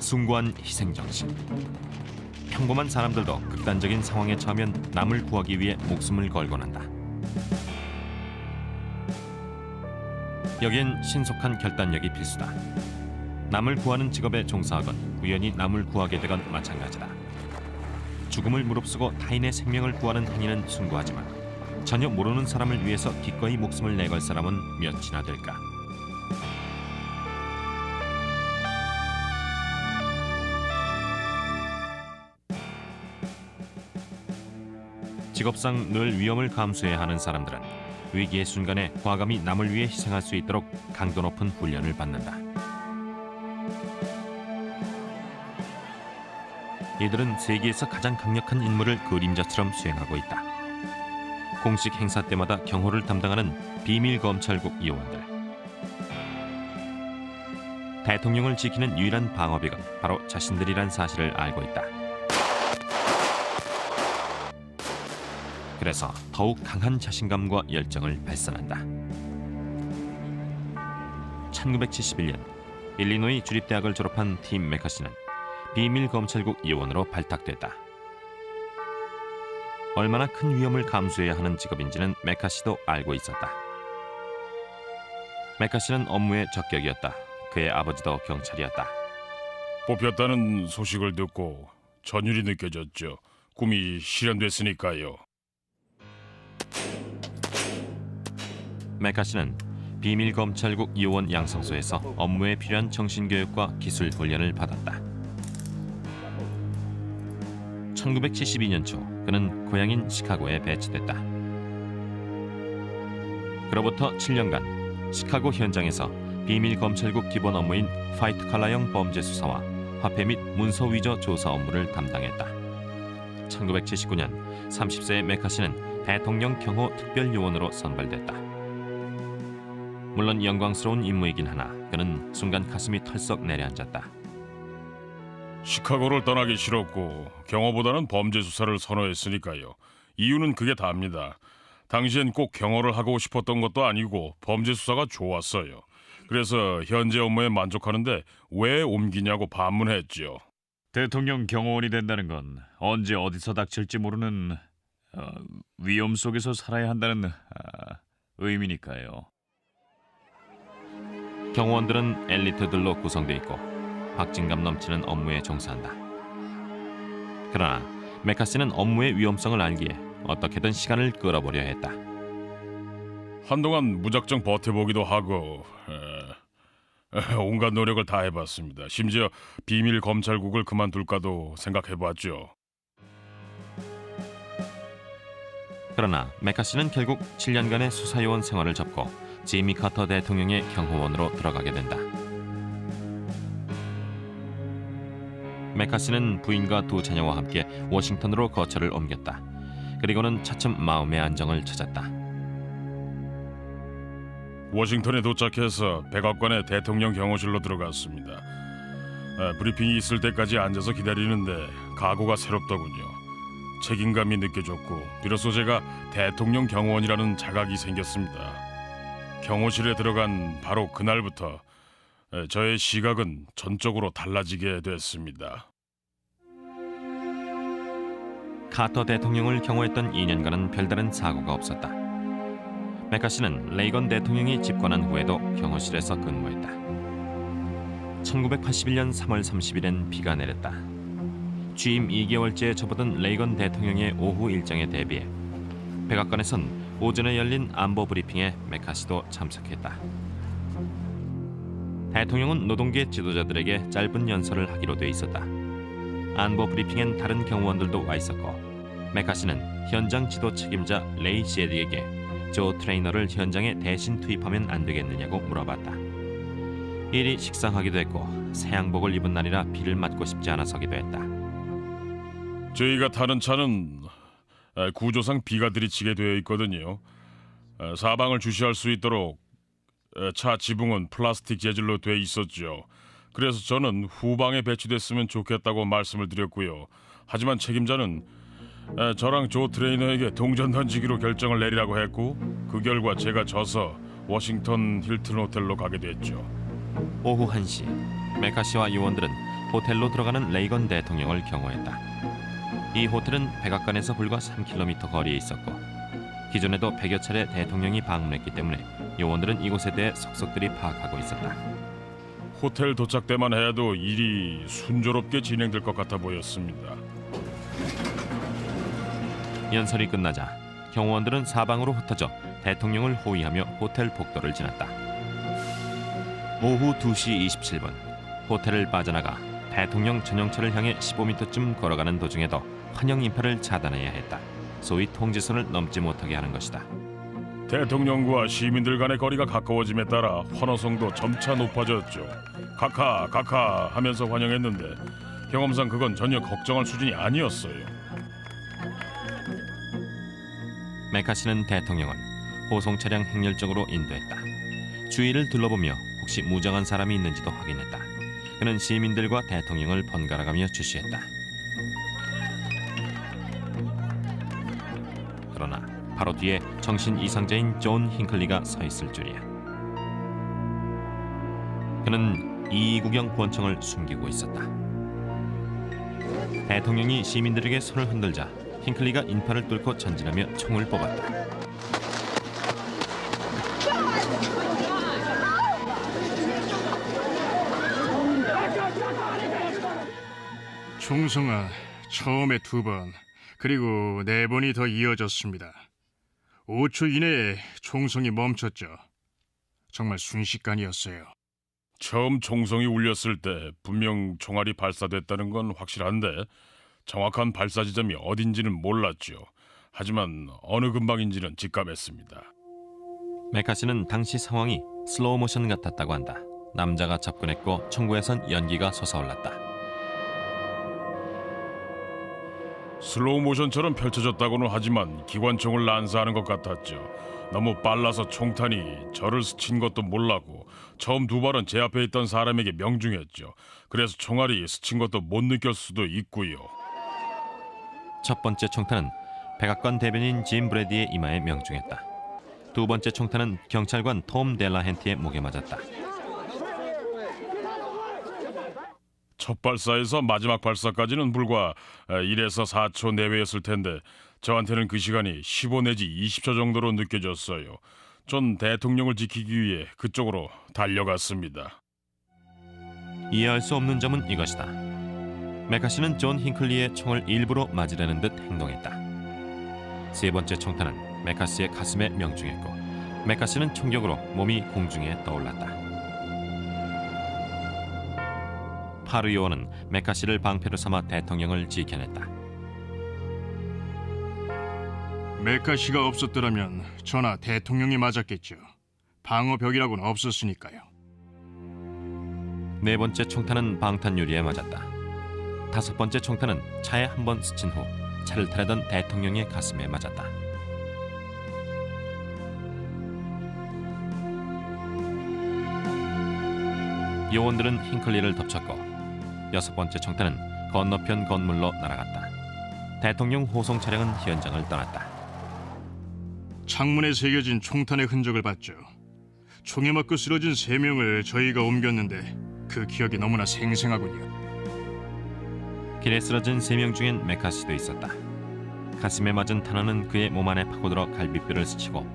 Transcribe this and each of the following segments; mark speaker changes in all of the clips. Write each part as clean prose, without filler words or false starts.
Speaker 1: 숭고한 희생정신. 평범한 사람들도 극단적인 상황에 처하면 남을 구하기 위해 목숨을 걸곤 한다. 여기엔 신속한 결단력이 필수다. 남을 구하는 직업에 종사하건 우연히 남을 구하게 되건 마찬가지다. 죽음을 무릅쓰고 타인의 생명을 구하는 행위는 숭고하지만 전혀 모르는 사람을 위해서 기꺼이 목숨을 내걸 사람은 몇이나 될까. 직업상 늘 위험을 감수해야 하는 사람들은 위기의 순간에 과감히 남을 위해 희생할 수 있도록 강도 높은 훈련을 받는다. 이들은 세계에서 가장 강력한 임무를 그림자처럼 수행하고 있다. 공식 행사 때마다 경호를 담당하는 비밀 검찰국 요원들. 대통령을 지키는 유일한 방어벽은 바로 자신들이란 사실을 알고 있다. 그래서 더욱 강한 자신감과 열정을 발산한다. 1971년 일리노이 주립대학을 졸업한 팀 메카시는 비밀 검찰국 요원으로 발탁됐다. 얼마나 큰 위험을 감수해야 하는 직업인지는 메카시도 알고 있었다. 메카시는 업무에 적격이었다. 그의 아버지도 경찰이었다.
Speaker 2: 뽑혔다는 소식을 듣고 전율이 느껴졌죠. 꿈이 실현됐으니까요.
Speaker 1: 메카시는 비밀 검찰국 요원 양성소에서 업무에 필요한 정신교육과 기술 훈련을 받았다. 1972년 초 그는 고향인 시카고에 배치됐다. 그로부터 7년간 시카고 현장에서 비밀 검찰국 기본 업무인 화이트 칼라형 범죄 수사와 화폐 및 문서 위조 조사 업무를 담당했다. 1979년 30세의 메카시는 대통령 경호 특별요원으로 선발됐다. 물론 영광스러운 임무이긴 하나 그는 순간 가슴이 털썩 내려앉았다.
Speaker 2: 시카고를 떠나기 싫었고 경호보다는 범죄 수사를 선호했으니까요. 이유는 그게 답니다. 당시엔 꼭 경호를 하고 싶었던 것도 아니고 범죄 수사가 좋았어요. 그래서 현재 업무에 만족하는데 왜 옮기냐고 반문했죠.
Speaker 3: 대통령 경호원이 된다는 건 언제 어디서 닥칠지 모르는 위험 속에서 살아야 한다는 의미니까요.
Speaker 1: 경호원들은 엘리트들로 구성되어 있고 박진감 넘치는 업무에 종사한다. 그러나 메카시는 업무의 위험성을 알기에 어떻게든 시간을 끌어보려 했다.
Speaker 2: 한동안 무작정 버텨보기도 하고 온갖 노력을 다 해봤습니다. 심지어 비밀 검찰국을 그만둘까도 생각해봤죠.
Speaker 1: 그러나 메카시는 결국 7년간의 수사요원 생활을 접고 지미 카터 대통령의 경호원으로 들어가게 된다. 메카시는 부인과 두 자녀와 함께 워싱턴으로 거처를 옮겼다. 그리고는 차츰 마음의 안정을 찾았다.
Speaker 2: 워싱턴에 도착해서 백악관의 대통령 경호실로 들어갔습니다. 브리핑이 있을 때까지 앉아서 기다리는데 각오가 새롭더군요. 책임감이 느껴졌고 비로소 제가 대통령 경호원이라는 자각이 생겼습니다. 경호실에 들어간 바로 그날부터 저의 시각은 전적으로 달라지게 됐습니다.
Speaker 1: 카터 대통령을 경호했던 2년간은 별다른 사고가 없었다. 메카시는 레이건 대통령이 집권한 후에도 경호실에서 근무했다. 1981년 3월 30일엔 비가 내렸다. 취임 2개월째에 접어든 레이건 대통령의 오후 일정에 대비해 백악관에선 오전에 열린 안보 브리핑에 메카시도 참석했다. 대통령은 노동계 지도자들에게 짧은 연설을 하기로 돼 있었다. 안보 브리핑엔 다른 경호원들도 와 있었고 메카시는 현장 지도 책임자 레이 제디에게 조 트레이너를 현장에 대신 투입하면 안 되겠느냐고 물어봤다. 일이 식상하기도 했고 새 양복을 입은 날이라 비를 맞고 싶지 않아서기도 했다.
Speaker 2: 저희가 타는 차는 구조상 비가 들이치게 되어 있거든요. 사방을 주시할 수 있도록 차 지붕은 플라스틱 재질로 돼 있었죠. 그래서 저는 후방에 배치됐으면 좋겠다고 말씀을 드렸고요. 하지만 책임자는 저랑 조 트레이너에게 동전 던지기로 결정을 내리라고 했고 그 결과 제가 져서 워싱턴 힐튼 호텔로 가게 됐죠.
Speaker 1: 오후 1시 메카시와 요원들은 호텔로 들어가는 레이건 대통령을 경호했다. 이 호텔은 백악관에서 불과 3km 거리에 있었고 기존에도 100여 차례 대통령이 방문했기 때문에 요원들은 이곳에 대해 속속들이 파악하고 있었다.
Speaker 2: 호텔 도착 때만 해도 일이 순조롭게 진행될 것 같아 보였습니다.
Speaker 1: 연설이 끝나자 경호원들은 사방으로 흩어져 대통령을 호위하며 호텔 복도를 지났다. 오후 2시 27분 호텔을 빠져나가 대통령 전용차를 향해 15m쯤 걸어가는 도중에도 환영 인파를 차단해야 했다. 소위 통제선을 넘지 못하게 하는 것이다.
Speaker 2: 대통령과 시민들 간의 거리가 가까워짐에 따라 환호성도 점차 높아졌죠. 카카 카카 하면서 환영했는데 경험상 그건 전혀 걱정할 수준이 아니었어요.
Speaker 1: 메카시는 대통령을 호송 차량 행렬적으로 인도했다. 주위를 둘러보며 혹시 무장한 사람이 있는지도 확인했다. 그는 시민들과 대통령을 번갈아가며 주시했다. 그러나 바로 뒤에 정신 이상자인 존 힌클리가 서 있을 줄이야. 그는 이구경 권총을 숨기고 있었다. 대통령이 시민들에게 손을 흔들자 힌클리가 인파를 뚫고 전진하며 총을 뽑았다.
Speaker 4: 총성아, 처음에 2번, 그리고 4번이 더 이어졌습니다. 5초 이내에 총성이 멈췄죠. 정말 순식간이었어요.
Speaker 2: 처음 총성이 울렸을 때 분명 총알이 발사됐다는 건 확실한데 정확한 발사 지점이 어딘지는 몰랐죠. 하지만 어느 근방인지는 직감했습니다.
Speaker 1: 메카시는 당시 상황이 슬로우 모션 같았다고 한다. 남자가 접근했고 총구에선 연기가 솟아올랐다.
Speaker 2: 슬로우 모션처럼 펼쳐졌다고는 하지만 기관총을 난사하는 것 같았죠. 너무 빨라서 총탄이 저를 스친 것도 몰랐고 처음 2발은 제 앞에 있던 사람에게 명중했죠. 그래서 총알이 스친 것도 못 느꼈을 수도 있고요.
Speaker 1: 첫 번째 총탄은 백악관 대변인 짐 브래디의 이마에 명중했다. 두 번째 총탄은 경찰관 톰 델라헨티의 목에 맞았다.
Speaker 2: 첫 발사에서 마지막 발사까지는 불과 1에서 4초 내외였을 텐데 저한테는 그 시간이 15 내지 20초 정도로 느껴졌어요. 전 대통령을 지키기 위해 그쪽으로 달려갔습니다.
Speaker 1: 이해할 수 없는 점은 이것이다. 메카시는 존 힌클리의 총을 일부러 맞으려는 듯 행동했다. 세 번째 총탄은 메카시의 가슴에 명중했고 메카시는 충격으로 몸이 공중에 떠올랐다. 파르 요원은 메카시를 방패로 삼아 대통령을 지켜냈다.
Speaker 4: 메카시가 없었더라면 저나 대통령이 맞았겠죠. 방어벽이라고는 없었으니까요.
Speaker 1: 네 번째 총탄은 방탄 유리에 맞았다. 다섯 번째 총탄은 차에 한 번 스친 후 차를 타려던 대통령의 가슴에 맞았다. 요원들은 힌클리를 덮쳤고 여섯 번째 총탄은 건너편 건물로 날아갔다. 대통령 호송 차량은 현장을 떠났다.
Speaker 4: 창문에 새겨진 총탄의 흔적을 봤죠. 총에 맞고 쓰러진 3명을 저희가 옮겼는데 그 기억이 너무나 생생하군요.
Speaker 1: 길에 쓰러진 3명 중엔 메카시도 있었다. 가슴에 맞은 탄원은 그의 몸 안에 파고들어 갈비뼈를 스치고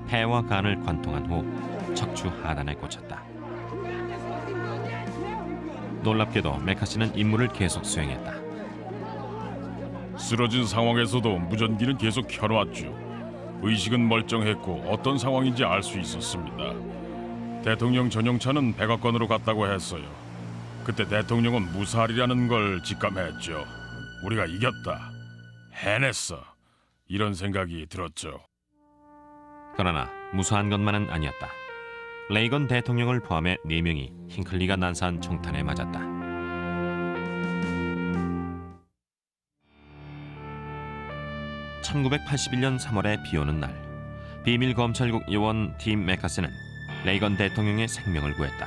Speaker 1: 폐와 간을 관통한 후 척추 하단에 꽂혔다. 놀랍게도 메카시는 임무를 계속 수행했다.
Speaker 2: 쓰러진 상황에서도 무전기는 계속 켜놨죠. 의식은 멀쩡했고 어떤 상황인지 알 수 있었습니다. 대통령 전용차는 백악관으로 갔다고 했어요. 그때 대통령은 무사할이라는 걸 직감했죠. 우리가 이겼다, 해냈어, 이런 생각이 들었죠.
Speaker 1: 그러나 무수한 것만은 아니었다. 레이건 대통령을 포함해 4명이 힌클리가 난사한 총탄에 맞았다. (1981년 3월에) 비오는 날 비밀 검찰국 요원 팀 메카시는 레이건 대통령의 생명을 구했다.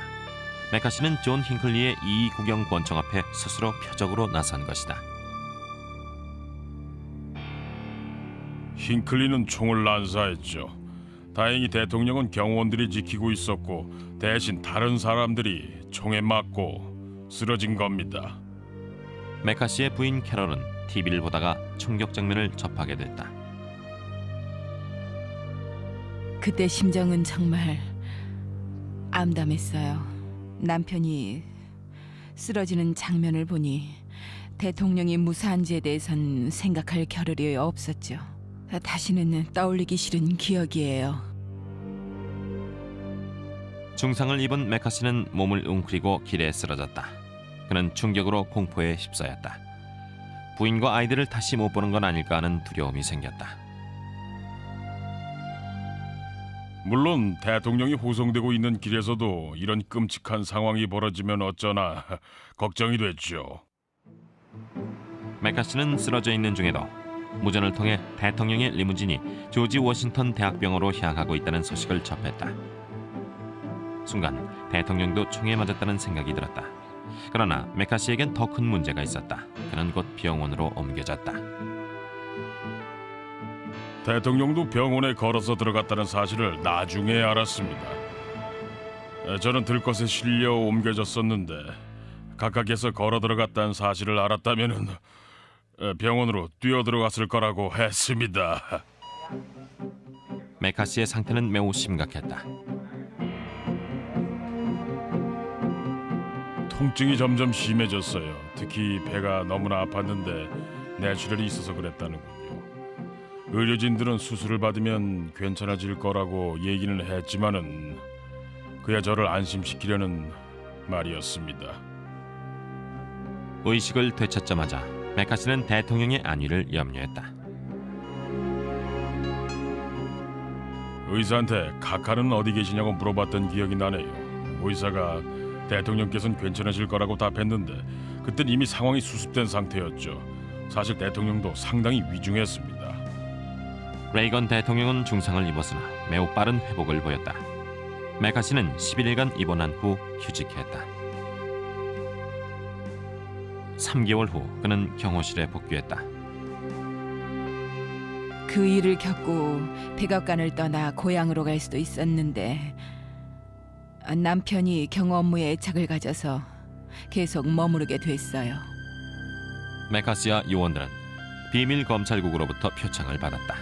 Speaker 1: 메카시는 존 힌클리의 이구경 권총 앞에 스스로 표적으로 나선 것이다.
Speaker 2: 힌클리는 총을 난사했죠. 다행히 대통령은 경호원들이 지키고 있었고 대신 다른 사람들이 총에 맞고 쓰러진 겁니다.
Speaker 1: 메카시의 부인 캐럴은 TV를 보다가 충격 장면을 접하게 됐다.
Speaker 5: 그때 심정은 정말 암담했어요. 남편이 쓰러지는 장면을 보니 대통령이 무사한지에 대해선 생각할 겨를이 없었죠. 다시는 떠올리기 싫은 기억이에요.
Speaker 1: 중상을 입은 메카시는 몸을 웅크리고 길에 쓰러졌다. 그는 충격으로 공포에 휩싸였다. 부인과 아이들을 다시 못 보는 건 아닐까 하는 두려움이 생겼다.
Speaker 2: 물론 대통령이 호송되고 있는 길에서도 이런 끔찍한 상황이 벌어지면 어쩌나 걱정이 됐죠.
Speaker 1: 메카시는 쓰러져 있는 중에도 무전을 통해 대통령의 리무진이 조지 워싱턴 대학병으로 향하고 있다는 소식을 접했다. 순간 대통령도 총에 맞았다는 생각이 들었다. 그러나 메카시에겐 더 큰 문제가 있었다. 그는 곧 병원으로 옮겨졌다.
Speaker 2: 대통령도 병원에 걸어서 들어갔다는 사실을 나중에 알았습니다. 저는 들것에 실려 옮겨졌었는데 각각에서 걸어 들어갔다는 사실을 알았다면은 병원으로 뛰어 들어갔을 거라고 했습니다.
Speaker 1: 메카시의 상태는 매우 심각했다.
Speaker 2: 통증이 점점 심해졌어요. 특히 배가 너무나 아팠는데 뇌출혈이 있어서 그랬다는군요. 의료진들은 수술을 받으면 괜찮아질 거라고 얘기는 했지만은 그야 저를 안심시키려는 말이었습니다.
Speaker 1: 의식을 되찾자마자 메카시는 대통령의 안위를 염려했다.
Speaker 2: 의사한테 카카는 어디 계시냐고 물어봤던 기억이 나네요. 의사가 대통령께서는 괜찮으실 거라고 답했는데 그땐 이미 상황이 수습된 상태였죠. 사실 대통령도 상당히 위중했습니다.
Speaker 1: 레이건 대통령은 중상을 입었으나 매우 빠른 회복을 보였다. 메카시는 11일간 입원한 후 휴직했다. 3개월 후 그는 경호실에 복귀했다.
Speaker 5: 그 일을 겪고 백악관을 떠나 고향으로 갈 수도 있었는데 남편이 경호 업무에 애착을 가져서 계속 머무르게 됐어요.
Speaker 1: 메카시와 요원들은 비밀 검찰국으로부터 표창을 받았다.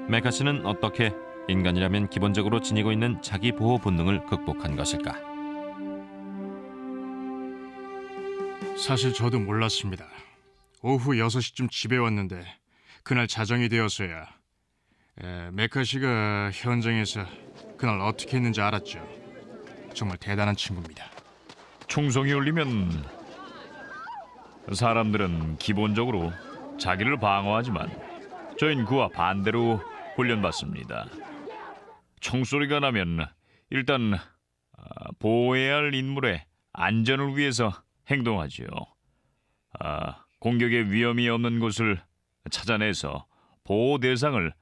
Speaker 1: 메카시는 어떻게 인간이라면 기본적으로 지니고 있는 자기 보호 본능을 극복한 것일까?
Speaker 4: 사실 저도 몰랐습니다. 오후 6시쯤 집에 왔는데 그날 자정이 되었어야 메카시가 현장에서 그날 어떻게 했는지 알았죠. 정말 대단한 친구입니다.
Speaker 3: 총성이 울리면 사람들은 기본적으로 자기를 방어하지만 저희는 그와 반대로 훈련받습니다. 총소리가 나면 일단 보호해야 할 인물의 안전을 위해서 행동하지요. 공격의 위험이 없는 곳을 찾아내서 보호 대상을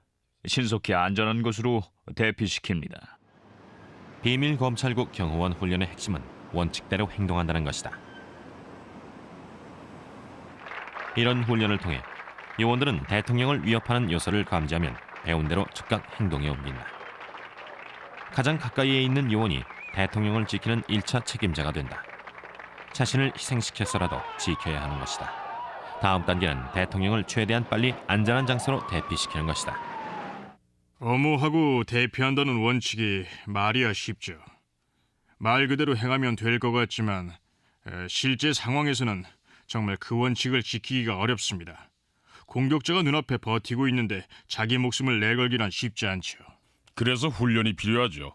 Speaker 3: 신속히 안전한 곳으로 대피시킵니다.
Speaker 1: 비밀 검찰국 경호원 훈련의 핵심은 원칙대로 행동한다는 것이다. 이런 훈련을 통해 요원들은 대통령을 위협하는 요소를 감지하면 배운 대로 즉각 행동에 옮긴다. 가장 가까이에 있는 요원이 대통령을 지키는 1차 책임자가 된다. 자신을 희생시켜서라도 지켜야 하는 것이다. 다음 단계는 대통령을 최대한 빨리 안전한 장소로 대피시키는 것이다.
Speaker 4: 엄호하고 대피한다는 원칙이 말이야 쉽죠. 말 그대로 행하면 될 것 같지만 실제 상황에서는 정말 그 원칙을 지키기가 어렵습니다. 공격자가 눈앞에 버티고 있는데 자기 목숨을 내걸기란 쉽지 않죠.
Speaker 2: 그래서 훈련이 필요하죠.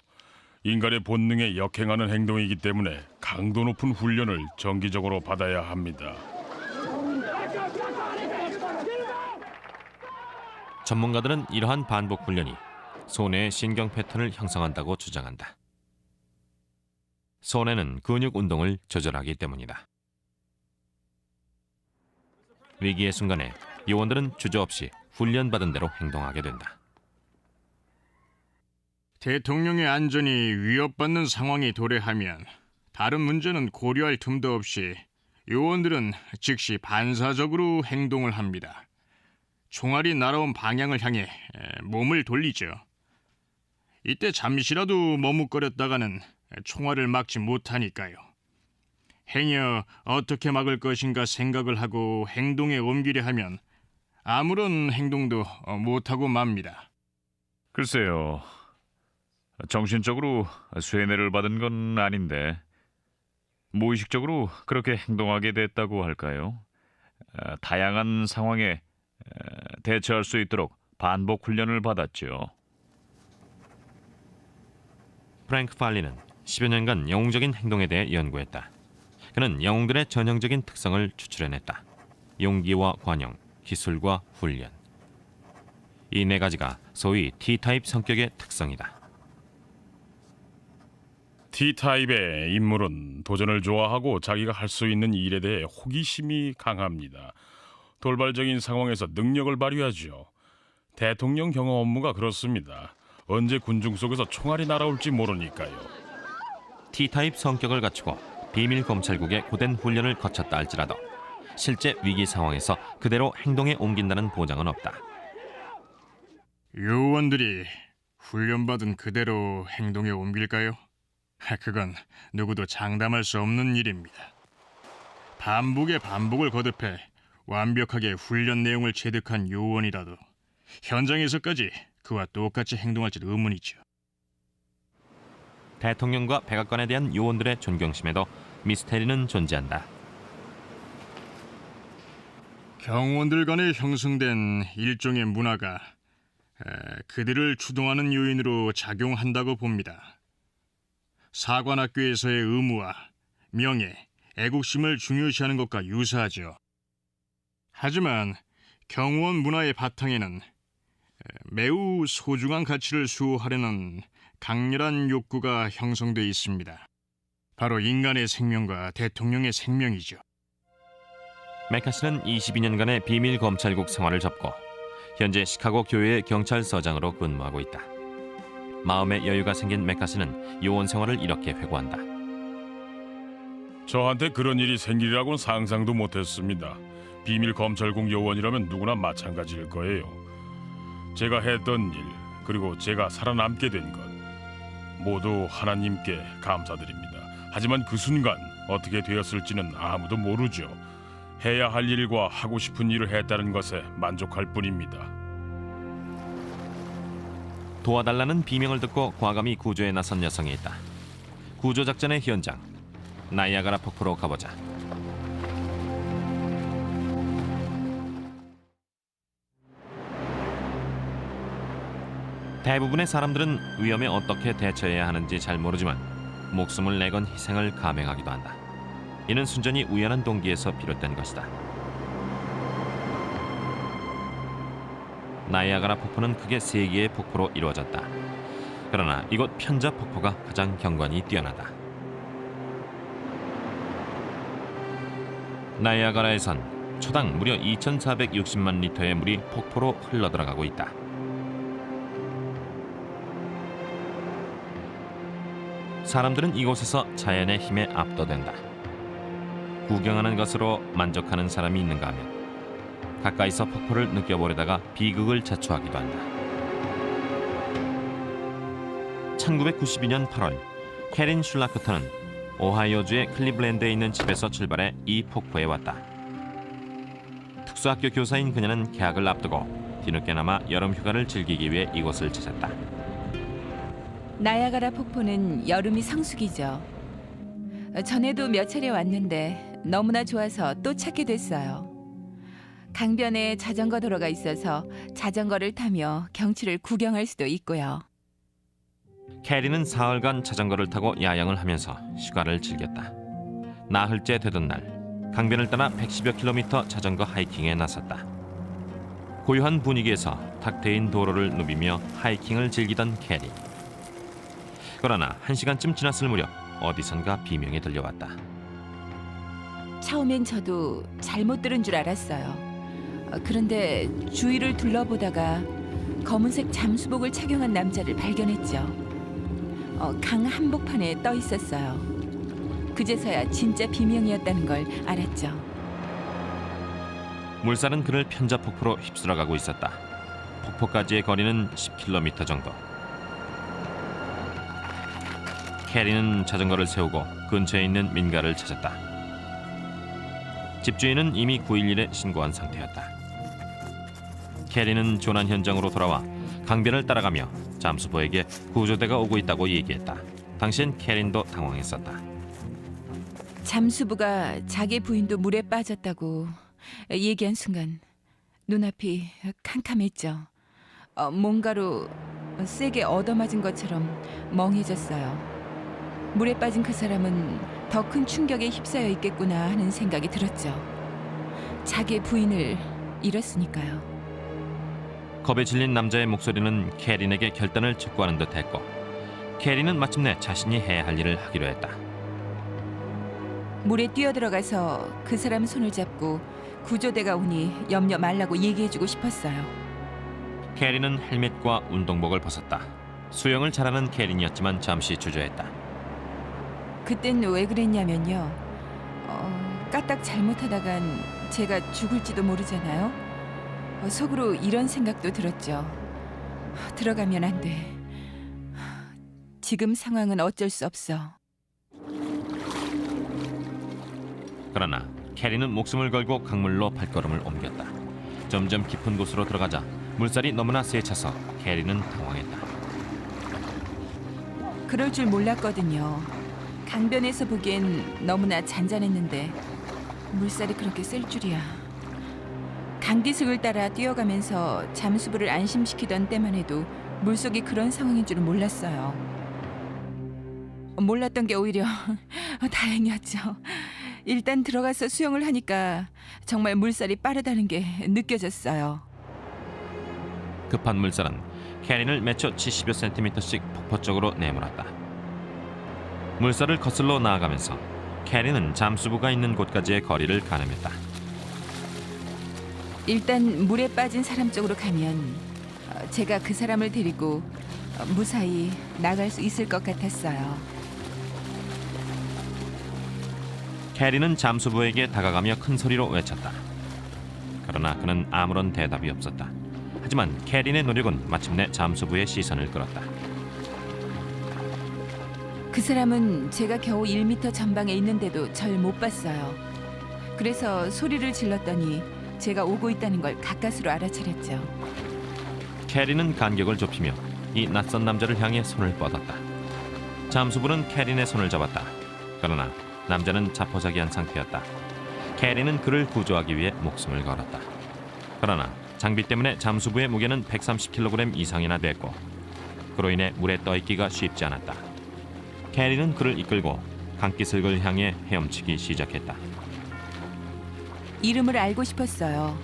Speaker 2: 인간의 본능에 역행하는 행동이기 때문에 강도 높은 훈련을 정기적으로 받아야 합니다.
Speaker 1: 전문가들은 이러한 반복 훈련이 손해의 신경 패턴을 형성한다고 주장한다. 손해는 근육 운동을 조절하기 때문이다. 위기의 순간에 요원들은 주저없이 훈련받은 대로 행동하게 된다.
Speaker 4: 대통령의 안전이 위협받는 상황이 도래하면 다른 문제는 고려할 틈도 없이 요원들은 즉시 반사적으로 행동을 합니다. 총알이 날아온 방향을 향해 몸을 돌리죠. 이때 잠시라도 머뭇거렸다가는 총알을 막지 못하니까요. 행여 어떻게 막을 것인가 생각을 하고 행동에 옮기려 하면 아무런 행동도 못하고 맙니다.
Speaker 3: 글쎄요. 정신적으로 쇠뇌를 받은 건 아닌데 무의식적으로 그렇게 행동하게 됐다고 할까요? 다양한 상황에 대처할 수 있도록 반복 훈련을 받았죠.
Speaker 1: 프랭크 팔리는 10여 년간 영웅적인 행동에 대해 연구했다. 그는 영웅들의 전형적인 특성을 추출해냈다. 용기와 관용, 기술과 훈련. 이 네 가지가 소위 T타입 성격의 특성이다.
Speaker 2: T타입의 인물은 도전을 좋아하고 자기가 할 수 있는 일에 대해 호기심이 강합니다. 돌발적인 상황에서 능력을 발휘하죠. 대통령 경호 업무가 그렇습니다. 언제 군중 속에서 총알이 날아올지 모르니까요.
Speaker 1: T타입 성격을 갖추고 비밀 검찰국의 고된 훈련을 거쳤다 할지라도 실제 위기 상황에서 그대로 행동에 옮긴다는 보장은 없다.
Speaker 4: 요원들이 훈련받은 그대로 행동에 옮길까요? 그건 누구도 장담할 수 없는 일입니다. 반복에 반복을 거듭해 완벽하게 훈련 내용을 체득한 요원이라도 현장에서까지 그와 똑같이 행동할지 의문이죠.
Speaker 1: 대통령과 백악관에 대한 요원들의 존경심에도 미스테리는 존재한다.
Speaker 4: 경호원들 간에 형성된 일종의 문화가 그들을 주동하는 요인으로 작용한다고 봅니다. 사관학교에서의 의무와 명예, 애국심을 중요시하는 것과 유사하죠. 하지만 경호원 문화의 바탕에는 매우 소중한 가치를 수호하려는 강렬한 욕구가 형성돼 있습니다. 바로 인간의 생명과 대통령의 생명이죠.
Speaker 1: 메카시는 22년간의 비밀 검찰국 생활을 접고 현재 시카고 교회의 경찰서장으로 근무하고 있다. 마음의 여유가 생긴 메카시는 요원 생활을 이렇게 회고한다.
Speaker 2: 저한테 그런 일이 생기리라고는 상상도 못했습니다. 비밀 검찰국 요원이라면 누구나 마찬가지일 거예요. 제가 했던 일, 그리고 제가 살아남게 된 것 모두 하나님께 감사드립니다. 하지만 그 순간 어떻게 되었을지는 아무도 모르죠. 해야 할 일과 하고 싶은 일을 했다는 것에 만족할 뿐입니다.
Speaker 1: 도와달라는 비명을 듣고 과감히 구조에 나선 여성이 있다. 구조 작전의 현장, 나이아가라 폭포로 가보자. 대부분의 사람들은 위험에 어떻게 대처해야 하는지 잘 모르지만 목숨을 내건 희생을 감행하기도 한다. 이는 순전히 우연한 동기에서 비롯된 것이다. 나이아가라 폭포는 크게 세 개의 폭포로 이루어졌다. 그러나 이곳 편자 폭포가 가장 경관이 뛰어나다. 나이아가라에선 초당 무려 2,460만 리터의 물이 폭포로 흘러들어가고 있다. 사람들은 이곳에서 자연의 힘에 압도된다. 구경하는 것으로 만족하는 사람이 있는가 하면 가까이서 폭포를 느껴보려다가 비극을 자초하기도 한다. 1992년 8월 캐린 슐라커터는 오하이오주의 클리블랜드에 있는 집에서 출발해 이 폭포에 왔다. 특수학교 교사인 그녀는 개학을 앞두고 뒤늦게나마 여름 휴가를 즐기기 위해 이곳을 찾았다.
Speaker 5: 나야가라 폭포는 여름이 성수기죠. 전에도 몇 차례 왔는데 너무나 좋아서 또 찾게 됐어요. 강변에 자전거 도로가 있어서 자전거를 타며 경치를 구경할 수도 있고요.
Speaker 1: 캐리는 사흘간 자전거를 타고 야영을 하면서 휴가를 즐겼다. 나흘째 되던 날 강변을 따라 110여 킬로미터 자전거 하이킹에 나섰다. 고요한 분위기에서 탁 트인 도로를 누비며 하이킹을 즐기던 캐리. 그러나 1시간쯤 지났을 무렵 어디선가 비명이 들려왔다.
Speaker 5: 처음엔 저도 잘못 들은 줄 알았어요. 그런데 주위를 둘러보다가 검은색 잠수복을 착용한 남자를 발견했죠. 강 한복판에 떠 있었어요. 그제서야 진짜 비명이었다는 걸 알았죠.
Speaker 1: 물살은 그를 편자 폭포로 휩쓸어가고 있었다. 폭포까지의 거리는 10km 정도. 캐리는 자전거를 세우고 근처에 있는 민가를 찾았다. 집주인은 이미 911에 신고한 상태였다. 캐리는 조난 현장으로 돌아와 강변을 따라가며 잠수부에게 구조대가 오고 있다고 얘기했다. 당시엔 캐린도 당황했었다.
Speaker 5: 잠수부가 자기 부인도 물에 빠졌다고 얘기한 순간 눈앞이 캄캄했죠. 뭔가로 세게 얻어맞은 것처럼 멍해졌어요. 물에 빠진 그 사람은 더 큰 충격에 휩싸여 있겠구나 하는 생각이 들었죠. 자기 부인을 잃었으니까요.
Speaker 1: 겁에 질린 남자의 목소리는 캐린에게 결단을 촉구하는 듯했고 캐린은 마침내 자신이 해야 할 일을 하기로 했다.
Speaker 5: 물에 뛰어들어가서 그 사람 손을 잡고 구조대가 오니 염려 말라고 얘기해주고 싶었어요.
Speaker 1: 캐린은 헬멧과 운동복을 벗었다. 수영을 잘하는 캐린이었지만 잠시 주저했다.
Speaker 5: 그땐 왜 그랬냐면요. 까딱 잘못하다간 제가 죽을지도 모르잖아요. 속으로 이런 생각도 들었죠. 들어가면 안 돼. 지금 상황은 어쩔 수 없어.
Speaker 1: 그러나 캐린은 목숨을 걸고 강물로 발걸음을 옮겼다. 점점 깊은 곳으로 들어가자 물살이 너무나 세차서 캐린은 당황했다.
Speaker 5: 그럴 줄 몰랐거든요. 강변에서 보기엔 너무나 잔잔했는데 물살이 그렇게 셀 줄이야. 강기슭을 따라 뛰어가면서 잠수부를 안심시키던 때만 해도 물속이 그런 상황인 줄은 몰랐어요. 몰랐던 게 오히려 다행이었죠. 일단 들어가서 수영을 하니까 정말 물살이 빠르다는 게 느껴졌어요.
Speaker 1: 급한 물살은 캐린을 매초 70여 센티미터씩 폭포 쪽으로 내몰았다. 물살을 거슬러 나아가면서 캐린은 잠수부가 있는 곳까지의 거리를 가늠했다.
Speaker 5: 일단 물에 빠진 사람 쪽으로 가면 제가 그 사람을 데리고 무사히 나갈 수 있을 것 같았어요.
Speaker 1: 캐린은 잠수부에게 다가가며 큰 소리로 외쳤다. 그러나 그는 아무런 대답이 없었다. 하지만 캐린의 노력은 마침내 잠수부의 시선을 끌었다.
Speaker 5: 그 사람은 제가 겨우 1m 전방에 있는데도 절 못 봤어요. 그래서 소리를 질렀더니 제가 오고 있다는 걸 가까스로 알아차렸죠.
Speaker 1: 캐린은 간격을 좁히며 이 낯선 남자를 향해 손을 뻗었다. 잠수부는 캐린의 손을 잡았다. 그러나 남자는 자포자기한 상태였다. 캐린은 그를 구조하기 위해 목숨을 걸었다. 그러나 장비 때문에 잠수부의 무게는 130kg 이상이나 됐고 그로 인해 물에 떠있기가 쉽지 않았다. 캐린은 그를 이끌고 강기슭을 향해 헤엄치기 시작했다.
Speaker 5: 이름을 알고 싶었어요.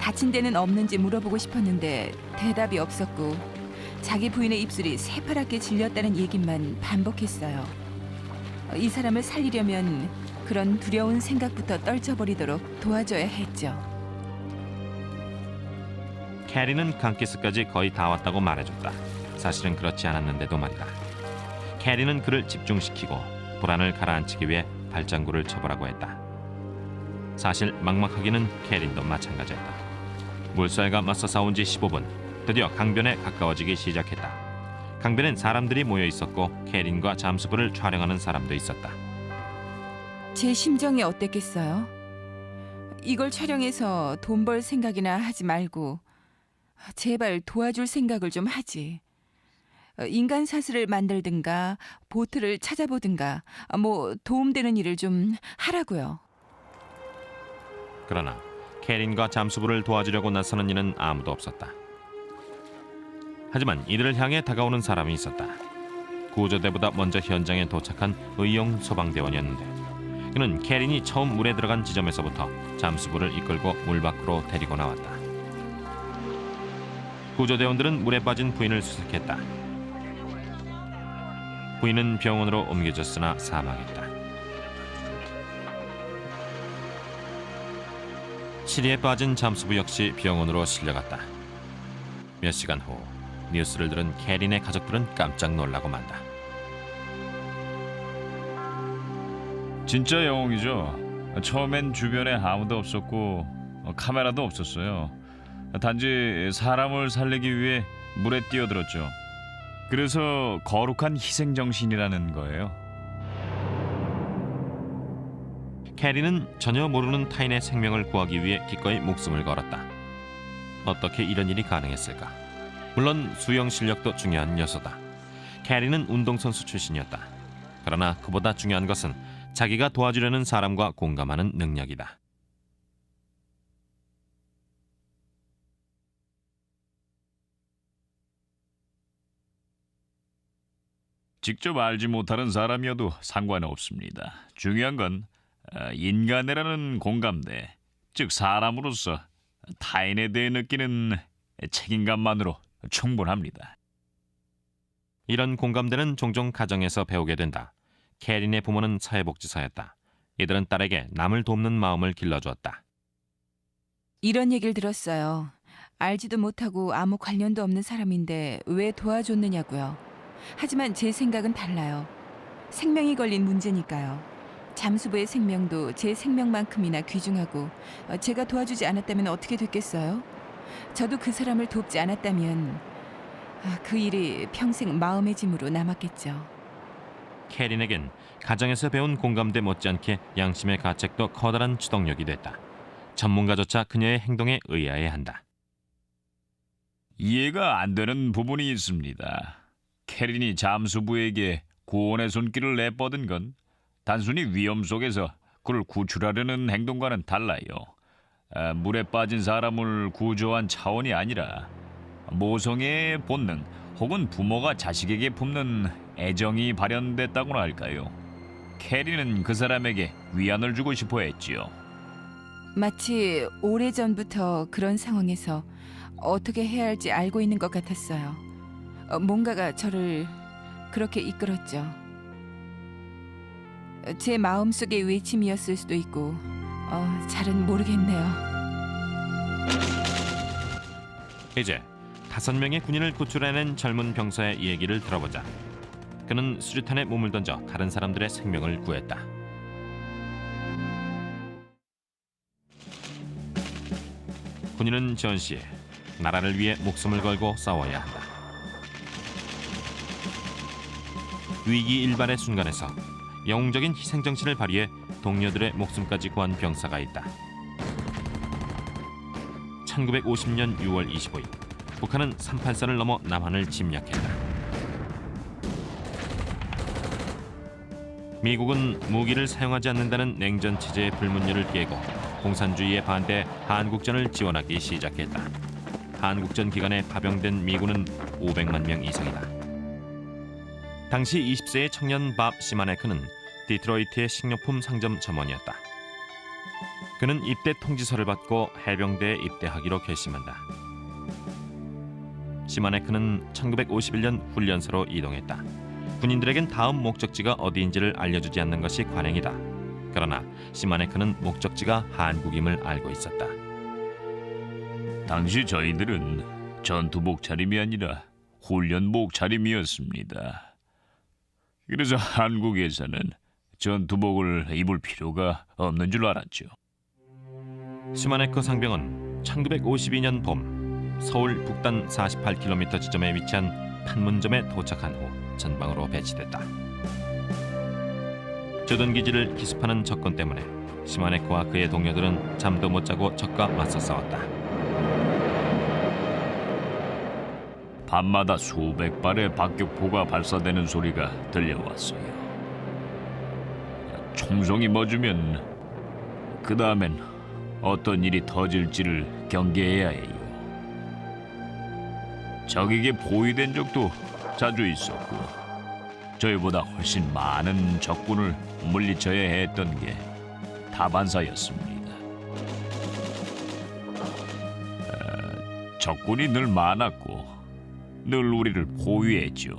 Speaker 5: 다친 데는 없는지 물어보고 싶었는데 대답이 없었고 자기 부인의 입술이 새파랗게 질렸다는 얘기만 반복했어요. 이 사람을 살리려면 그런 두려운 생각부터 떨쳐버리도록 도와줘야 했죠.
Speaker 1: 캐린은 강기슭까지 거의 다 왔다고 말해줬다. 사실은 그렇지 않았는데도 말이다. 캐린은 그를 집중시키고 불안을 가라앉히기 위해 발장구를 쳐보라고 했다. 사실 막막하기는 캐린도 마찬가지였다. 물살과 맞서 싸운 지 15분, 드디어 강변에 가까워지기 시작했다. 강변엔 사람들이 모여 있었고 캐린과 잠수부를 촬영하는 사람도 있었다.
Speaker 5: 제 심정이 어땠겠어요? 이걸 촬영해서 돈 벌 생각이나 하지 말고 제발 도와줄 생각을 좀 하지. 인간 사슬을 만들든가 보트를 찾아보든가 뭐 도움되는 일을 좀 하라고요.
Speaker 1: 그러나 캐린과 잠수부를 도와주려고 나서는 이는 아무도 없었다. 하지만 이들을 향해 다가오는 사람이 있었다. 구조대보다 먼저 현장에 도착한 의용 소방대원이었는데 그는 캐린이 처음 물에 들어간 지점에서부터 잠수부를 이끌고 물 밖으로 데리고 나왔다. 구조대원들은 물에 빠진 부인을 수색했다. 부인은 병원으로 옮겨졌으나 사망했다. 시리에 빠진 잠수부 역시 병원으로 실려갔다. 몇 시간 후 뉴스를 들은 캐린의 가족들은 깜짝 놀라고 만다.
Speaker 3: 진짜 영웅이죠. 처음엔 주변에 아무도 없었고 카메라도 없었어요. 단지 사람을 살리기 위해 물에 뛰어들었죠. 그래서 거룩한 희생 정신이라는 거예요.
Speaker 1: 캐리는 전혀 모르는 타인의 생명을 구하기 위해 기꺼이 목숨을 걸었다. 어떻게 이런 일이 가능했을까? 물론 수영 실력도 중요한 요소다. 캐리는 운동선수 출신이었다. 그러나 그보다 중요한 것은 자기가 도와주려는 사람과 공감하는 능력이다.
Speaker 3: 직접 알지 못하는 사람이어도 상관없습니다. 중요한 건 인간이라는 공감대, 즉 사람으로서 타인에 대해 느끼는 책임감만으로 충분합니다.
Speaker 1: 이런 공감대는 종종 가정에서 배우게 된다. 캐린의 부모는 사회복지사였다. 이들은 딸에게 남을 돕는 마음을 길러주었다.
Speaker 5: 이런 얘기를 들었어요. 알지도 못하고 아무 관련도 없는 사람인데 왜 도와줬느냐고요. 하지만 제 생각은 달라요. 생명이 걸린 문제니까요. 잠수부의 생명도 제 생명만큼이나 귀중하고 제가 도와주지 않았다면 어떻게 됐겠어요? 저도 그 사람을 돕지 않았다면 그 일이 평생 마음의 짐으로 남았겠죠.
Speaker 1: 캐린에겐 가정에서 배운 공감대 못지않게 양심의 가책도 커다란 추동력이 됐다. 전문가조차 그녀의 행동에 의아해 한다.
Speaker 3: 이해가 안 되는 부분이 있습니다. 캐린이 잠수부에게 구원의 손길을 내뻗은 건 단순히 위험 속에서 그를 구출하려는 행동과는 달라요. 물에 빠진 사람을 구조한 차원이 아니라 모성애의 본능 혹은 부모가 자식에게 품는 애정이 발현됐다고나 할까요? 캐리는 그 사람에게 위안을 주고 싶어 했지요.
Speaker 5: 마치 오래전부터 그런 상황에서 어떻게 해야 할지 알고 있는 것 같았어요. 뭔가가 저를 그렇게 이끌었죠. 제 마음속의 외침이었을 수도 있고 잘은 모르겠네요.
Speaker 1: 이제 5명의 군인을 구출해낸 젊은 병사의 얘기를 들어보자. 그는 수류탄에 몸을 던져 다른 사람들의 생명을 구했다. 군인은 전시에 나라를 위해 목숨을 걸고 싸워야 한다. 위기 일발의 순간에서 영웅적인 희생정신을 발휘해 동료들의 목숨까지 구한 병사가 있다. 1950년 6월 25일 북한은 38선을 넘어 남한을 침략했다. 미국은 무기를 사용하지 않는다는 냉전 체제의 불문율을 깨고 공산주의에 반대 한국전을 지원하기 시작했다. 한국전 기간에 파병된 미군은 500만 명 이상이다. 당시 20세의 청년 밥 시마네크는 디트로이트의 식료품 상점 점원이었다. 그는 입대 통지서를 받고 해병대에 입대하기로 결심한다. 시마네크는 1951년 훈련소로 이동했다. 군인들에겐 다음 목적지가 어디인지를 알려주지 않는 것이 관행이다. 그러나 시마네크는 목적지가 한국임을 알고 있었다.
Speaker 3: 당시 저희들은 전투복 차림이 아니라 훈련복 차림이었습니다. 그래서 한국에서는 전투복을 입을 필요가 없는 줄 알았죠.
Speaker 1: 시마네크 상병은 1952년 봄 서울 북단 48km 지점에 위치한 판문점에 도착한 후 전방으로 배치됐다. 조던기지를 기습하는 적군 때문에 시마네크와 그의 동료들은 잠도 못 자고 적과 맞서 싸웠다.
Speaker 3: 밤마다 수백 발의 박격포가 발사되는 소리가 들려왔어요. 총성이 멎으면 그 다음엔 어떤 일이 터질지를 경계해야 해요. 적에게 포위된 적도 자주 있었고 저희보다 훨씬 많은 적군을 물리쳐야 했던 게 다반사였습니다. 적군이 늘 많았고 늘 우리를 포위했죠.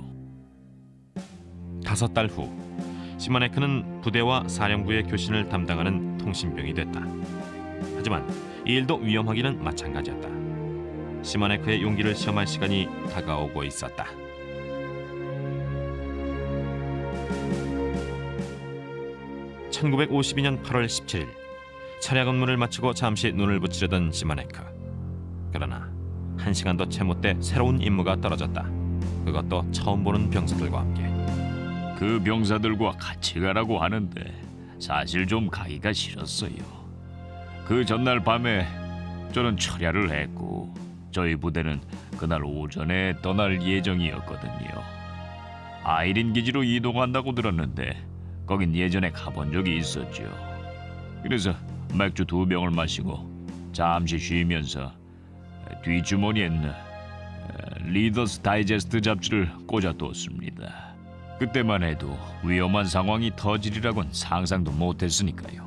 Speaker 1: 5달 후 시마네크는 부대와 사령부의 교신을 담당하는 통신병이 됐다. 하지만 이 일도 위험하기는 마찬가지였다. 시마네크의 용기를 시험할 시간이 다가오고 있었다. (1952년 8월 17일) 차량 업무를 마치고 잠시 눈을 붙이려던 시마네크. 그러나 1시간도 채 못 돼 새로운 임무가 떨어졌다. 그것도 처음 보는 병사들과 함께.
Speaker 3: 그 병사들과 같이 가라고 하는데 사실 좀 가기가 싫었어요. 그 전날 밤에 저는 철야를 했고 저희 부대는 그날 오전에 떠날 예정이었거든요. 아이린 기지로 이동한다고 들었는데 거긴 예전에 가본 적이 있었죠. 그래서 맥주 2병을 마시고 잠시 쉬면서 뒷주머니엔 리더스 다이제스트 잡지를 꽂아뒀습니다. 그때만 해도 위험한 상황이 터지리라곤 상상도 못했으니까요.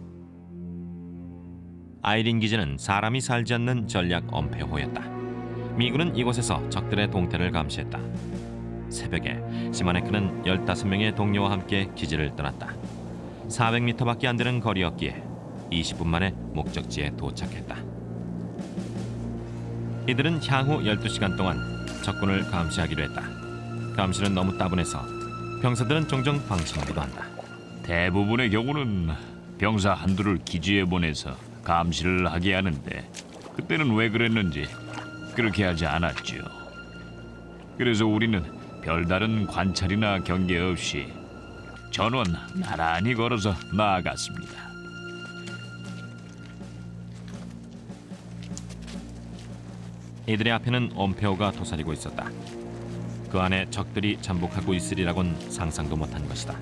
Speaker 1: 아이린 기지는 사람이 살지 않는 전략 엄폐호였다. 미군은 이곳에서 적들의 동태를 감시했다. 새벽에 시마네크는 15명의 동료와 함께 기지를 떠났다. 400m밖에 안 되는 거리였기에 20분 만에 목적지에 도착했다. 이들은 향후 12시간 동안 적군을 감시하기로 했다. 감시는 너무 따분해서 병사들은 종종 방심하기도 한다.
Speaker 3: 대부분의 경우는 병사 한두를 기지에 보내서 감시를 하게 하는데 그때는 왜 그랬는지 그렇게 하지 않았죠. 그래서 우리는 별다른 관찰이나 경계 없이 전원 나란히 걸어서 나아갔습니다.
Speaker 1: 이들의 앞에는 엄폐호가 도사리고 있었다. 그 안에 적들이 잠복하고 있으리라곤 상상도 못한 것이다.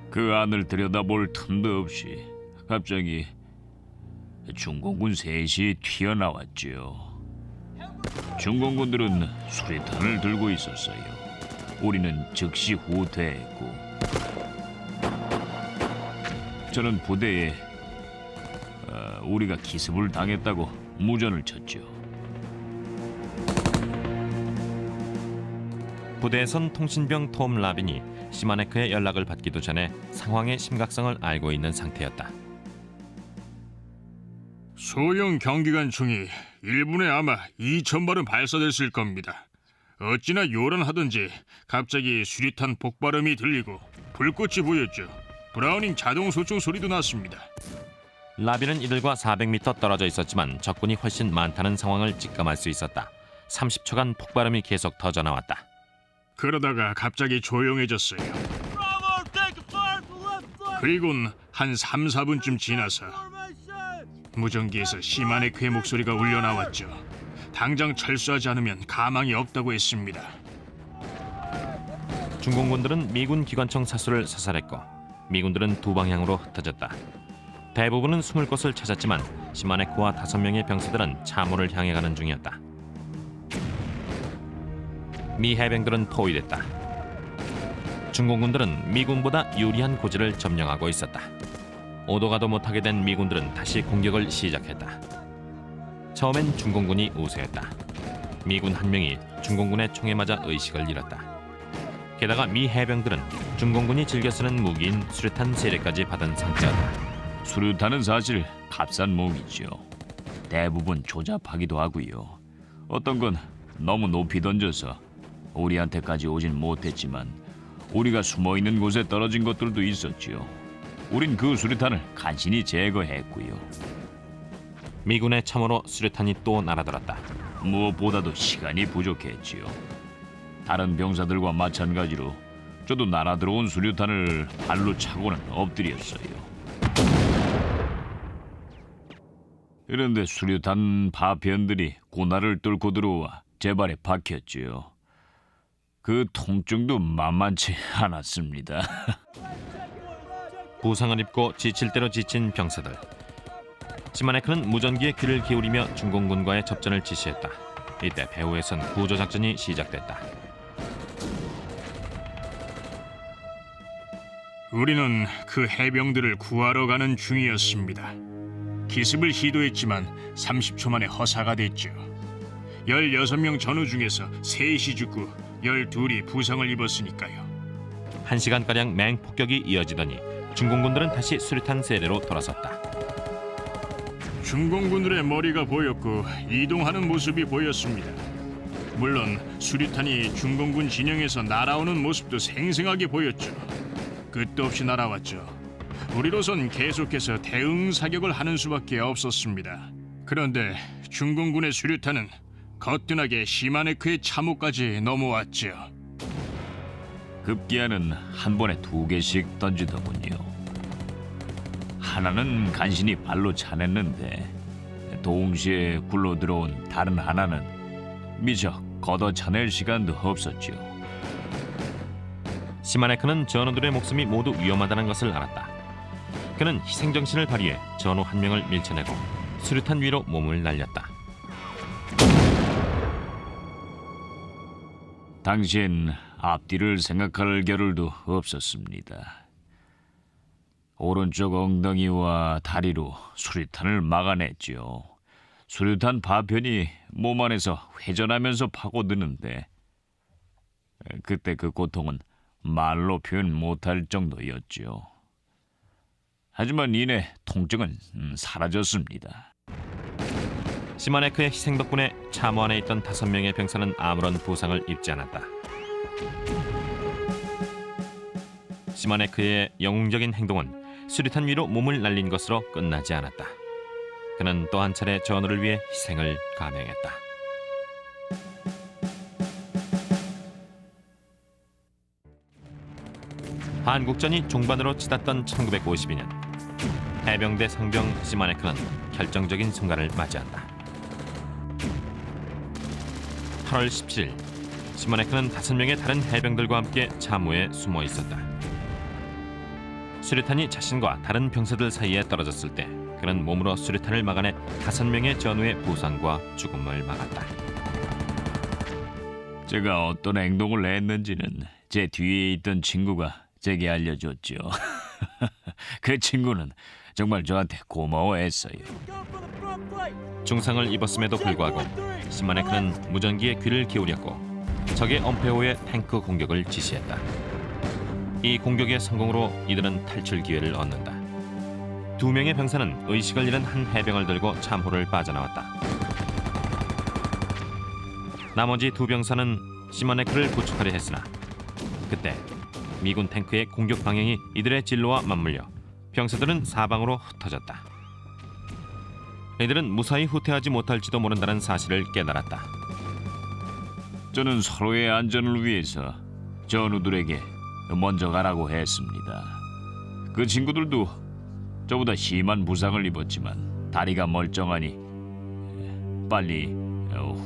Speaker 3: 그 안을 들여다볼 틈도 없이 갑자기 중공군 셋이 튀어나왔죠. 중공군들은 수리탄을 들고 있었어요. 우리는 즉시 후퇴했고 저는 부대에 우리가 기습을 당했다고 무전을 쳤죠.
Speaker 1: 부대에선 통신병 톰 라빈이 시마네크의 연락을 받기도 전에 상황의 심각성을 알고 있는 상태였다.
Speaker 4: 소형 경기관총이 1분에 아마 2,000발은 발사됐을 겁니다. 어찌나 요란하던지 갑자기 수리탄 폭발음이 들리고 불꽃이 보였죠. 브라우닝 자동 소총 소리도 났습니다.
Speaker 1: 라빈은 이들과 400m 떨어져 있었지만 적군이 훨씬 많다는 상황을 직감할 수 있었다. 30초간 폭발음이 계속 터져나왔다.
Speaker 4: 그러다가 갑자기 조용해졌어요. 그리곤 한 3, 4분쯤 지나서 무전기에서 시마네크의 목소리가 울려나왔죠. 당장 철수하지 않으면 가망이 없다고 했습니다.
Speaker 1: 중공군들은 미군 기관총 사수를 사살했고 미군들은 두 방향으로 흩어졌다. 대부분은 숨을 곳을 찾았지만 시마네크와 5명의 병사들은 참호를 향해 가는 중이었다. 미 해병들은 포위됐다. 중공군들은 미군보다 유리한 고지를 점령하고 있었다. 오도 가도 못하게 된 미군들은 다시 공격을 시작했다. 처음엔 중공군이 우세했다. 미군 한 명이 중공군의 총에 맞아 의식을 잃었다. 게다가 미 해병들은 중공군이 즐겨 쓰는 무기인 수류탄 세례까지 받은 상태였다.
Speaker 3: 수류탄은 사실 값싼 무기죠. 대부분 조잡하기도 하고요. 어떤 건 너무 높이 던져서 우리한테까지 오진 못했지만 우리가 숨어있는 곳에 떨어진 것들도 있었지요. 우린 그 수류탄을 간신히 제거했고요.
Speaker 1: 미군의 참호로 수류탄이 또 날아들었다.
Speaker 3: 무엇보다도 시간이 부족했지요. 다른 병사들과 마찬가지로 저도 날아들어온 수류탄을 발로 차고는 엎드렸어요. 그런데 수류탄 파편들이 고나를 뚫고 들어와 제 발에 박혔지요. 그 통증도 만만치 않았습니다.
Speaker 1: 부상을 입고 지칠 대로 지친 병사들. 시마네크는 무전기에 귀를 기울이며 중공군과의 접전을 지시했다. 이때 배후에선 구조작전이 시작됐다.
Speaker 4: 우리는 그 해병들을 구하러 가는 중이었습니다. 기습을 시도했지만 30초 만에 허사가 됐죠. 16명 전우 중에서 3이 죽고 12이 부상을 입었으니까요.
Speaker 1: 1시간가량 맹폭격이 이어지더니 중공군들은 다시 수류탄 세례로 돌아섰다.
Speaker 4: 중공군들의 머리가 보였고 이동하는 모습이 보였습니다. 물론 수류탄이 중공군 진영에서 날아오는 모습도 생생하게 보였죠. 끝도 없이 날아왔죠. 우리로선 계속해서 대응 사격을 하는 수밖에 없었습니다. 그런데 중공군의 수류탄은 거뜬하게 시마네크의 참호까지 넘어왔지요.
Speaker 3: 급기야는 한 번에 2개씩 던지더군요. 하나는 간신히 발로 차냈는데 동시에 굴러 들어온 다른 하나는 미처 걷어차낼 시간도 없었죠.
Speaker 1: 시마네크는 전우들의 목숨이 모두 위험하다는 것을 알았다. 그는 희생정신을 발휘해 전우 한 명을 밀쳐내고 수류탄 위로 몸을 날렸다.
Speaker 3: 당시엔 앞뒤를 생각할 겨를도 없었습니다. 오른쪽 엉덩이와 다리로 수류탄을 막아냈죠. 수류탄 파편이 몸 안에서 회전하면서 파고드는데 그때 그 고통은 말로 표현 못할 정도였죠. 하지만 이내 통증은 사라졌습니다.
Speaker 1: 시마네크의 희생 덕분에 참호 안에 있던 5명의 병사는 아무런 부상을 입지 않았다. 시마네크의 영웅적인 행동은 수류탄 위로 몸을 날린 것으로 끝나지 않았다. 그는 또 한 차례 전우를 위해 희생을 감행했다. 한국전이 종반으로 치닫던 1952년, 해병대 상병 시마네크는 결정적인 순간을 맞이한다. 8월 17일, 시마네크는 5명의 다른 해병들과 함께 참호에 숨어 있었다. 수류탄이 자신과 다른 병사들 사이에 떨어졌을 때 그는 몸으로 수류탄을 막아내 5명의 전우의 부상과 죽음을 막았다.
Speaker 3: 제가 어떤 행동을 했는지는 제 뒤에 있던 친구가 제게 알려줬죠. 그 친구는 정말 저한테 고마워했어요.
Speaker 1: 중상을 입었음에도 불구하고 시마네크는 무전기에 귀를 기울였고 적의 엄폐호의 탱크 공격을 지시했다. 이 공격의 성공으로 이들은 탈출 기회를 얻는다. 2명의 병사는 의식을 잃은 한 해병을 들고 참호를 빠져나왔다. 나머지 2병사는 시마네크를 구축하려 했으나 그때 미군 탱크의 공격 방향이 이들의 진로와 맞물려 병사들은 사방으로 흩어졌다. 이들은 무사히 후퇴하지 못할지도 모른다는 사실을 깨달았다.
Speaker 3: 저는 서로의 안전을 위해서 전우들에게 먼저 가라고 했습니다. 그 친구들도 저보다 심한 부상을 입었지만 다리가 멀쩡하니 빨리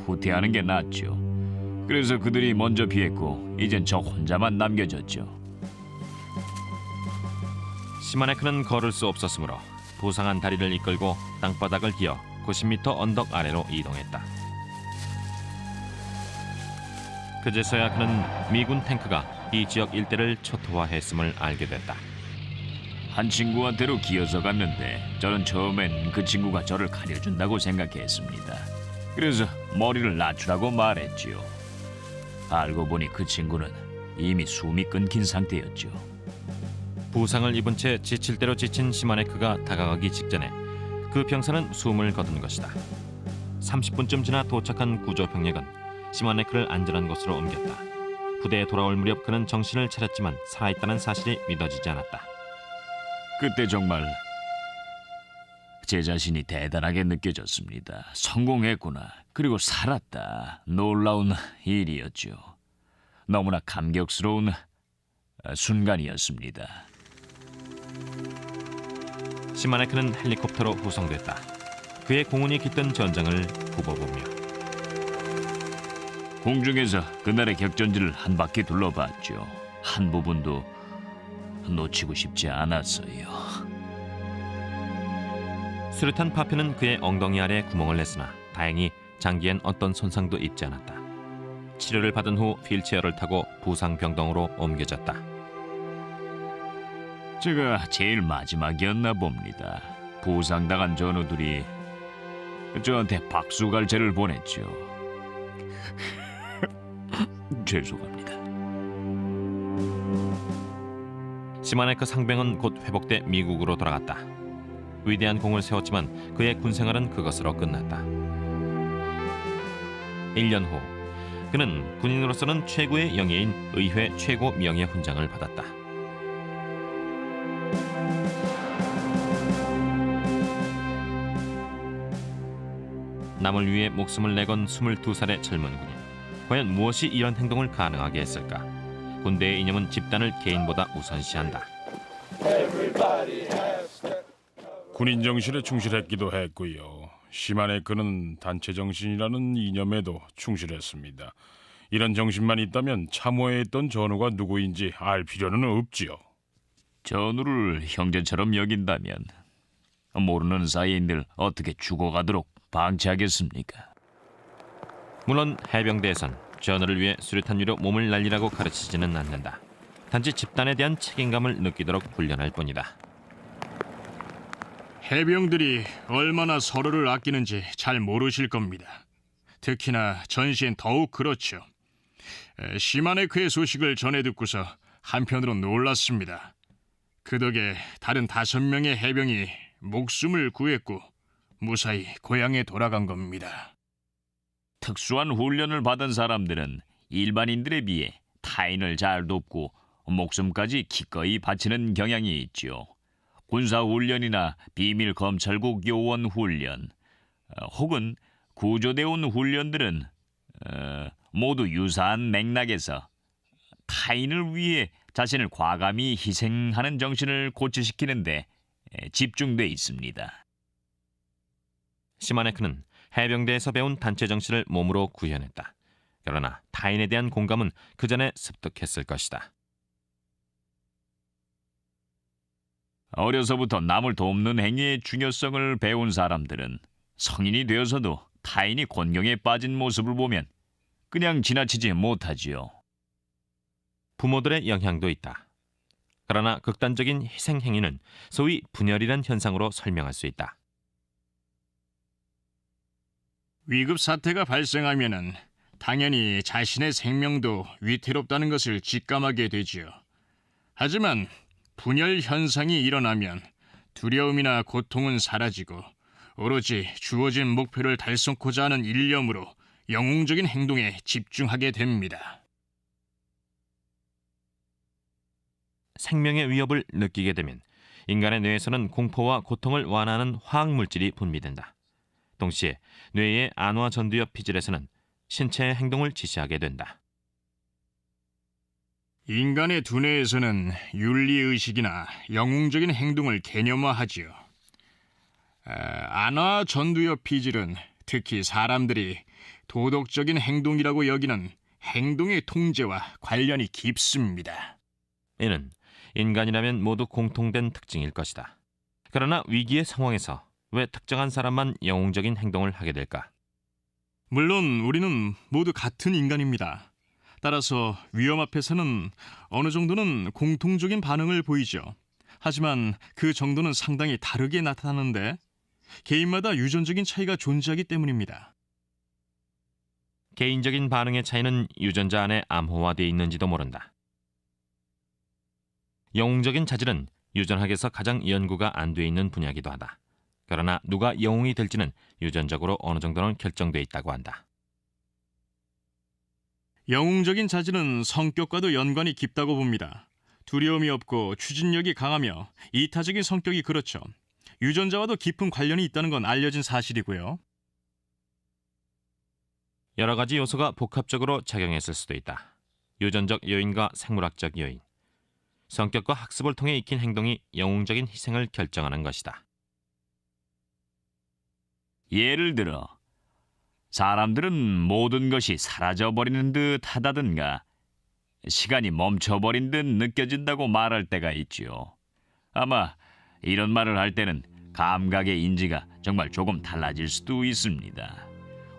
Speaker 3: 후퇴하는 게 낫죠. 그래서 그들이 먼저 피했고 이젠 저 혼자만 남겨졌죠.
Speaker 1: 시마네크는 걸을 수 없었으므로 부상한 다리를 이끌고 땅바닥을 기어 90m 언덕 아래로 이동했다. 그제서야 그는 미군 탱크가 이 지역 일대를 초토화했음을 알게 됐다.
Speaker 3: 한 친구한테로 기어서 갔는데 저는 처음엔 그 친구가 저를 가려준다고 생각했습니다. 그래서 머리를 낮추라고 말했지요. 알고 보니 그 친구는 이미 숨이 끊긴 상태였죠.
Speaker 1: 부상을 입은 채 지칠 대로 지친 시마네크가 다가가기 직전에 그 병사는 숨을 거둔 것이다. 30분쯤 지나 도착한 구조병력은 시마네크를 안전한 곳으로 옮겼다. 부대에 돌아올 무렵 그는 정신을 차렸지만 살아있다는 사실이 믿어지지 않았다.
Speaker 3: 그때 정말 제 자신이 대단하게 느껴졌습니다. 성공했구나. 그리고 살았다. 놀라운 일이었죠. 너무나 감격스러운 순간이었습니다.
Speaker 1: 시마네크는 헬리콥터로 후송됐다. 그의 공운이 깃든 전장을 굽어보며
Speaker 3: 공중에서 그날의 격전지를 한 바퀴 둘러봤죠. 한 부분도 놓치고 싶지 않았어요.
Speaker 1: 수류탄 파편은 그의 엉덩이 아래 구멍을 냈으나 다행히 장기엔 어떤 손상도 입지 않았다. 치료를 받은 후 휠체어를 타고 부상병동으로 옮겨졌다.
Speaker 3: 제가 제일 마지막이었나 봅니다. 부상당한 전우들이 저한테 박수갈채를 보냈죠. 죄송합니다.
Speaker 1: 시마네크 상병은 곧 회복돼 미국으로 돌아갔다. 위대한 공을 세웠지만 그의 군생활은 그것으로 끝났다. 1년 후 그는 군인으로서는 최고의 영예인 의회 최고 명예훈장을 받았다. 남을 위해 목숨을 내건 22살의 젊은 군인. 과연 무엇이 이런 행동을 가능하게 했을까? 군대의 이념은 집단을 개인보다 우선시한다.
Speaker 2: 군인 정신에 충실했기도 했고요. 시만의 그는 단체 정신이라는 이념에도 충실했습니다. 이런 정신만 있다면 참호에 있던 전우가 누구인지 알 필요는 없지요.
Speaker 3: 전우를 형제처럼 여긴다면 모르는 사이에 늘 어떻게 죽어가도록 방치하겠습니까?
Speaker 1: 물론 해병대에선 전우를 위해 수류탄 위로 몸을 날리라고 가르치지는 않는다. 단지 집단에 대한 책임감을 느끼도록 훈련할 뿐이다.
Speaker 4: 해병들이 얼마나 서로를 아끼는지 잘 모르실 겁니다. 특히나 전시엔 더욱 그렇죠. 시마네 그의 소식을 전해 듣고서 한편으로 놀랐습니다. 그 덕에 다른 5명의 해병이 목숨을 구했고 무사히 고향에 돌아간 겁니다.
Speaker 3: 특수한 훈련을 받은 사람들은 일반인들에 비해 타인을 잘 돕고 목숨까지 기꺼이 바치는 경향이 있죠. 군사훈련이나 비밀검찰국 요원 훈련 혹은 구조대원 훈련들은 모두 유사한 맥락에서 타인을 위해 자신을 과감히 희생하는 정신을 고취시키는 데 집중돼 있습니다.
Speaker 1: 시마네크는 해병대에서 배운 단체 정신을 몸으로 구현했다. 그러나 타인에 대한 공감은 그 전에 습득했을 것이다.
Speaker 3: 어려서부터 남을 돕는 행위의 중요성을 배운 사람들은 성인이 되어서도 타인이 곤경에 빠진 모습을 보면 그냥 지나치지 못하지요.
Speaker 1: 부모들의 영향도 있다. 그러나 극단적인 희생 행위는 소위 분열이란 현상으로 설명할 수 있다.
Speaker 4: 위급 사태가 발생하면은 당연히 자신의 생명도 위태롭다는 것을 직감하게 되지요. 하지만 분열 현상이 일어나면 두려움이나 고통은 사라지고 오로지 주어진 목표를 달성하고자 하는 일념으로 영웅적인 행동에 집중하게 됩니다.
Speaker 1: 생명의 위협을 느끼게 되면 인간의 뇌에서는 공포와 고통을 완화하는 화학물질이 분비된다. 동시에 뇌의 안화 전두엽 피질에서는 신체의 행동을 지시하게 된다.
Speaker 4: 인간의 두뇌에서는 윤리의식이나 영웅적인 행동을 개념화하지요. 안화 전두엽 피질은 특히 사람들이 도덕적인 행동이라고 여기는 행동의 통제와 관련이 깊습니다.
Speaker 1: 이는 인간이라면 모두 공통된 특징일 것이다. 그러나 위기의 상황에서 왜 특정한 사람만 영웅적인 행동을 하게 될까?
Speaker 4: 물론 우리는 모두 같은 인간입니다. 따라서 위험 앞에서는 어느 정도는 공통적인 반응을 보이죠. 하지만 그 정도는 상당히 다르게 나타나는데 개인마다 유전적인 차이가 존재하기 때문입니다.
Speaker 1: 개인적인 반응의 차이는 유전자 안에 암호화되어 있는지도 모른다. 영웅적인 자질은 유전학에서 가장 연구가 안 돼 있는 분야이기도 하다. 그러나 누가 영웅이 될지는 유전적으로 어느 정도는 결정돼 있다고 한다.
Speaker 4: 영웅적인 자질은 성격과도 연관이 깊다고 봅니다. 두려움이 없고 추진력이 강하며 이타적인 성격이 그렇죠. 유전자와도 깊은 관련이 있다는 건 알려진 사실이고요.
Speaker 1: 여러 가지 요소가 복합적으로 작용했을 수도 있다. 유전적 요인과 생물학적 요인. 성격과 학습을 통해 익힌 행동이 영웅적인 희생을 결정하는 것이다.
Speaker 3: 예를 들어 사람들은 모든 것이 사라져버리는 듯 하다든가 시간이 멈춰버린 듯 느껴진다고 말할 때가 있지요. 아마 이런 말을 할 때는 감각의 인지가 정말 조금 달라질 수도 있습니다.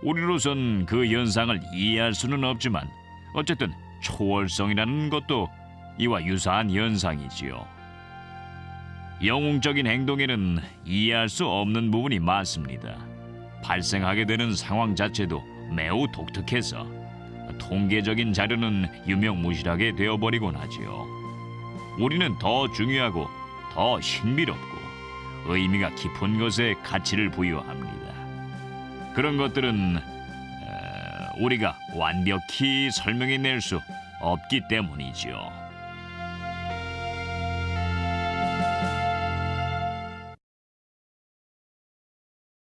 Speaker 3: 우리로선 그 현상을 이해할 수는 없지만 어쨌든 초월성이라는 것도 이와 유사한 현상이지요. 영웅적인 행동에는 이해할 수 없는 부분이 많습니다. 발생하게 되는 상황 자체도 매우 독특해서 통계적인 자료는 유명무실하게 되어버리곤 하지요. 우리는 더 중요하고 더 신비롭고 의미가 깊은 것에 가치를 부여합니다. 그런 것들은 우리가 완벽히 설명해낼 수 없기 때문이지요.